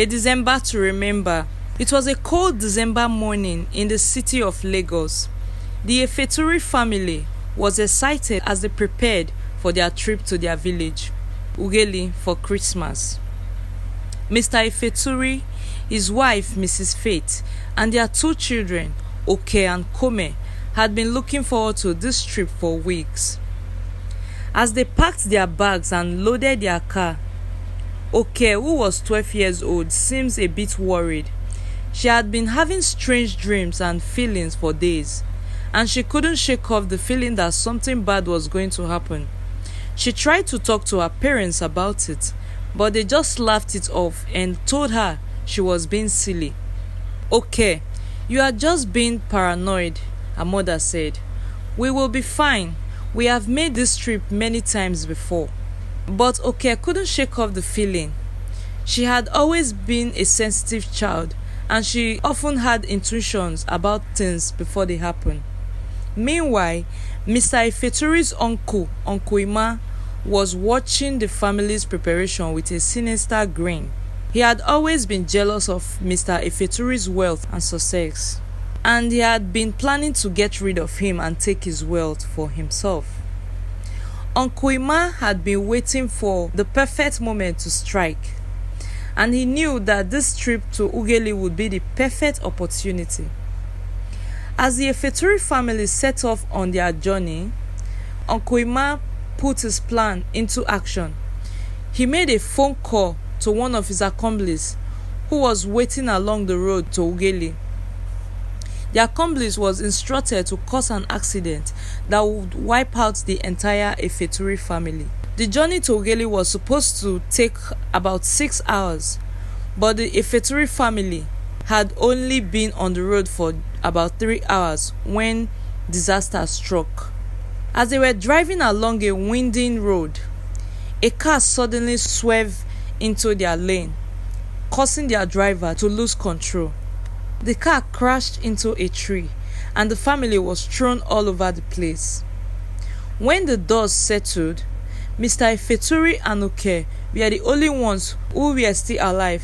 A December to remember. It was a cold December morning in the city of Lagos. The Efeturi family was excited as they prepared for their trip to their village, Ugeli, for Christmas. Mr. Efeturi, his wife Mrs. Faith, and their two children, Oke and Kome, had been looking forward to this trip for weeks. As they packed their bags and loaded their car, Oke, who was 12 years old, seems a bit worried. She had been having strange dreams and feelings for days, and she couldn't shake off the feeling that something bad was going to happen. She tried to talk to her parents about it, but they just laughed it off and told her she was being silly. "Okay, you are just being paranoid," her mother said. "We will be fine. We have made this trip many times before." But Oke couldn't shake off the feeling. She had always been a sensitive child, and she often had intuitions about things before they happen. Meanwhile, Mr. Efeturi's uncle, Uncle Ima, was watching the family's preparation with a sinister grin. He had always been jealous of Mr. Efeturi's wealth and success, and he had been planning to get rid of him and take his wealth for himself. Uncle Ima had been waiting for the perfect moment to strike, and he knew that this trip to Ugeli would be the perfect opportunity. As the Efeturi family set off on their journey, Uncle Ima put his plan into action. He made a phone call to one of his accomplices who was waiting along the road to Ugeli. The accomplice was instructed to cause an accident that would wipe out the entire Efeturi family. The journey to Ugeli was supposed to take about 6 hours, but the Efeturi family had only been on the road for about 3 hours when disaster struck. As they were driving along a winding road, a car suddenly swerved into their lane, causing their driver to lose control. The car crashed into a tree, and the family was thrown all over the place. When the dust settled, Mr. Efeturi and Oke were the only ones who were still alive.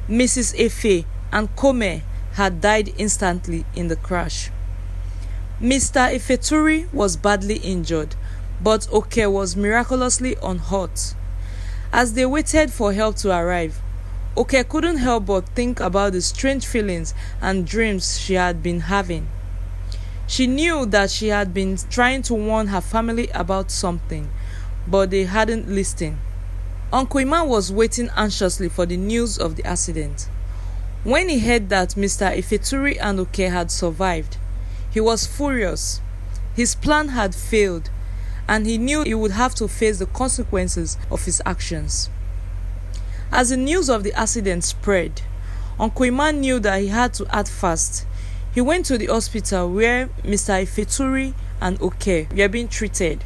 Mrs. Efe and Kome had died instantly in the crash. Mr. Efeturi was badly injured, but Oke was miraculously unhurt. As they waited for help to arrive, Oke couldn't help but think about the strange feelings and dreams she had been having. She knew that she had been trying to warn her family about something, but they hadn't listened. Uncle Ima was waiting anxiously for the news of the accident. When he heard that Mr. Efeturi and Oke had survived, he was furious. His plan had failed, and he knew he would have to face the consequences of his actions. As the news of the accident spread, Uncle Ima knew that he had to act fast. He went to the hospital where Mr. Efeturi and Oke were being treated,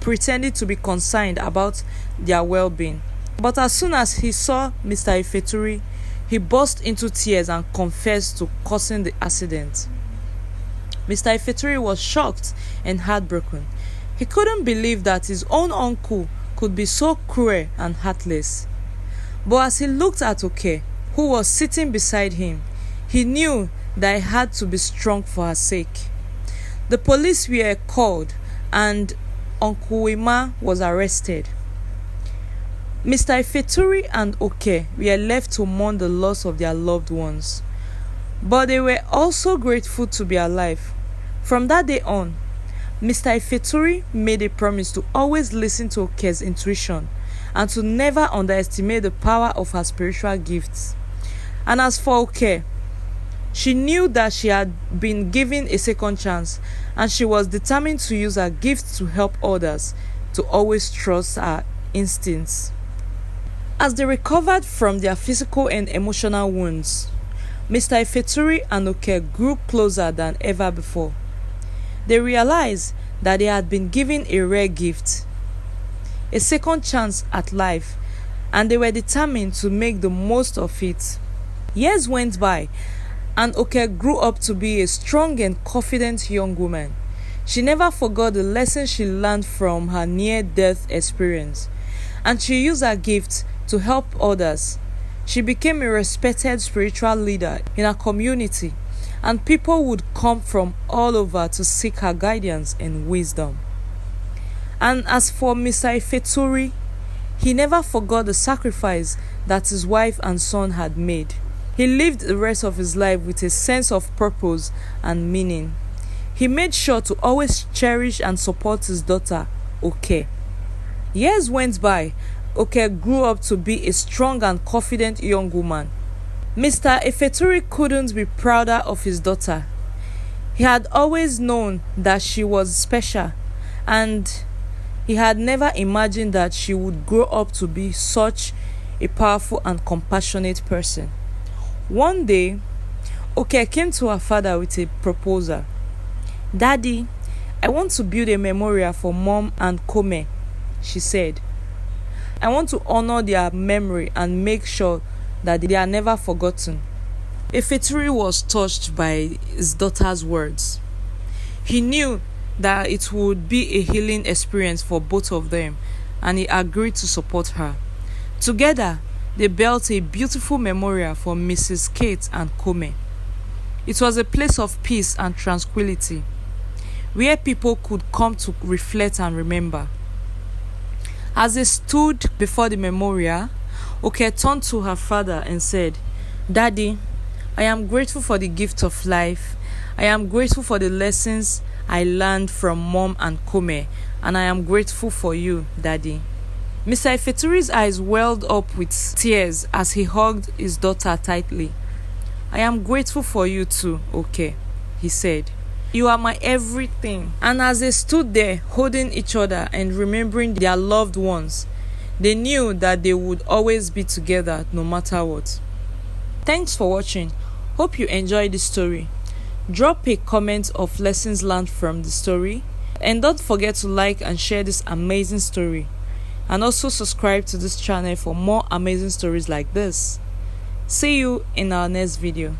pretending to be concerned about their well-being. But as soon as he saw Mr. Efeturi, he burst into tears and confessed to causing the accident. Mr. Efeturi was shocked and heartbroken. He couldn't believe that his own uncle could be so cruel and heartless. But as he looked at Oke, who was sitting beside him, he knew that he had to be strong for her sake. The police were called and Uncle Ima was arrested. Mr. Efeturi and Oke were left to mourn the loss of their loved ones, but they were also grateful to be alive. From that day on, Mr. Efeturi made a promise to always listen to Oke's intuition and to never underestimate the power of her spiritual gifts. And as for Oke, she knew that she had been given a second chance, and she was determined to use her gifts to help others to always trust her instincts. As they recovered from their physical and emotional wounds, Mr. Efeturi and Oke grew closer than ever before. They realized that they had been given a rare gift, a second chance at life, and they were determined to make the most of it. Years went by, and Oke grew up to be a strong and confident young woman. She never forgot the lessons she learned from her near-death experience, and she used her gift to help others. She became a respected spiritual leader in her community, and people would come from all over to seek her guidance and wisdom. And as for Mr. Ifeturi, he never forgot the sacrifice that his wife and son had made. He lived the rest of his life with a sense of purpose and meaning. He made sure to always cherish and support his daughter, Oke. Years went by. Oke grew up to be a strong and confident young woman. Mr. Ifeturi couldn't be prouder of his daughter. He had always known that she was special, and he had never imagined that she would grow up to be such a powerful and compassionate person. One day, Oke came to her father with a proposal. "Daddy, I want to build a memorial for Mom and Kome," she said. "I want to honor their memory and make sure that they are never forgotten." Ifeturi was touched by his daughter's words. He knew that it would be a healing experience for both of them, and he agreed to support her. Together, they built a beautiful memorial for Mrs. Kate and Kome. It was a place of peace and tranquility, where people could come to reflect and remember. As they stood before the memorial, Oke turned to her father and said, "Daddy, I am grateful for the gift of life. I am grateful for the lessons I learned from Mom and Kome, and I am grateful for you, Daddy." Mr. Ifeturi's eyes welled up with tears as he hugged his daughter tightly. "I am grateful for you too, Oke," he said. "You are my everything." And as they stood there holding each other and remembering their loved ones, they knew that they would always be together no matter what. Thanks for watching. Hope you enjoyed this story. Drop a comment of lessons learned from the story, and don't forget to like and share this amazing story, and also subscribe to this channel for more amazing stories like this. See you in our next video.